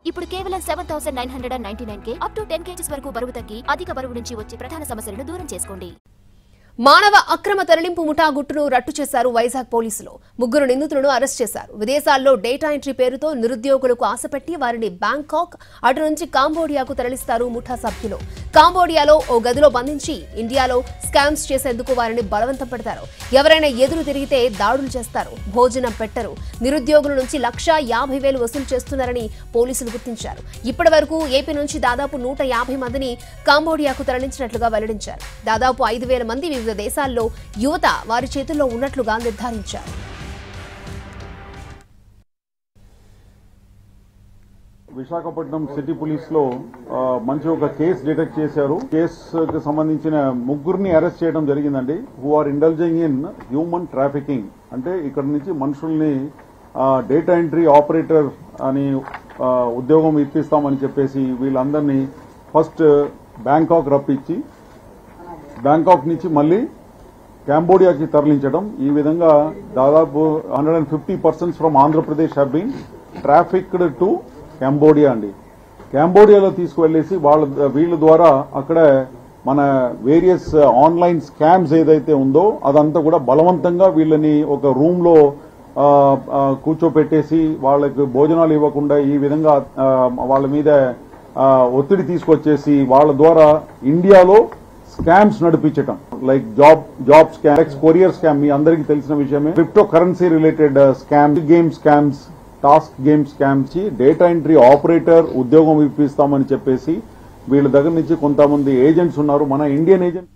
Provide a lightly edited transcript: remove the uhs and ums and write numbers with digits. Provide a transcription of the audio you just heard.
ఇప్పుడు కేవలం 7,999కే up to 10 kgs వరకు బరువు తగ్గి అధిక బరువు నుంచి వచ్చే ప్రధాన సమస్యలను దూరం చేసుకోండి. మానవ అక్రమ తరలింపు ముఠా గుట్టును రట్టు చేశారు వైజాగ్ పోలీసులు. 3 నిందితులను అరెస్ట్ చేశారు. విదేశాల్లో డేటా ఎంట్రీ పేరుతో నిరుద్యోగులకు ఆశపెట్టి వారిని బ్యాంకాక్ అటు నుంచి కాంబోడియాకు తరలిస్తారు ముఠా సభ్యులు. కాంబోడియాలో ఓ గదిలో బంధించి ఇండియాలో స్కామ్స్ చేసేందుకు వారిని బలవంతం పెడతారు. ఎవరైనా ఎదురు తిరిగితే దాడులు చేస్తారు. భోజనం పెట్టరు. నిరుద్యోగుల నుంచి 1,50,000 వసూలు చేస్తున్నారని పోలీసులు గుర్తించారు. ఇప్పటి వరకు ఏపీ నుంచి దాదాపు 150 మందిని కాంబోడియాకు తరలించినట్లుగా వెల్లడించారు. దాదాపు 5,000 మంది వివిధ దేశాల్లో యువత వారి చేతుల్లో ఉన్నట్లుగా నిర్ధారించారు. విశాఖపట్నం సిటీ పోలీస్ లో మంచి ఒక కేసు డిటెక్ట్ చేశారు. కేసుకు సంబంధించిన 3 అరెస్ట్ చేయడం జరిగిందండి. Who are indulging in human trafficking, అంటే ఇక్కడ నుంచి మనుషుల్ని డేటా ఎంట్రీ ఆపరేటర్ అని ఉద్యోగం ఇప్పిస్తామని చెప్పేసి వీళ్ళందరినీ ఫస్ట్ బ్యాంకాక్ రప్పించి బ్యాంకాక్ నుంచి మళ్ళీ కాంబోడియాకి తరలించడం. ఈ విధంగా దాదాపు 150 persons from Andhra Pradesh have been trafficked to Cambodia అండి. కాంబోడియాలో తీసుకువెళ్లేసి వీళ్ళ ద్వారా అక్కడ మన వేరియస్ ఆన్లైన్ స్కామ్స్ ఏదైతే ఉందో అదంతా కూడా బలవంతంగా వీళ్ళని ఒక రూమ్ లో కూర్చోపెట్టేసి వాళ్ళకి భోజనాలు ఇవ్వకుండా ఈ విధంగా వాళ్ళ మీద ఒత్తిడి తీసుకొచ్చేసి వాళ్ళ ద్వారా ఇండియాలో స్కామ్స్ నడిపించటం. Like job scam, courier scam మీ అందరికీ తెలిసిన విషయమే. Crypto currency related scam, game scams, task game scams, data entry operator ఉద్యోగం ఇప్పిస్తామని చెప్పేసి వీళ్ళ దగ్గర నుంచి కొంతమంది ఏజెంట్స్ ఉన్నారు. మన ఇండియన్ ఏజెంట్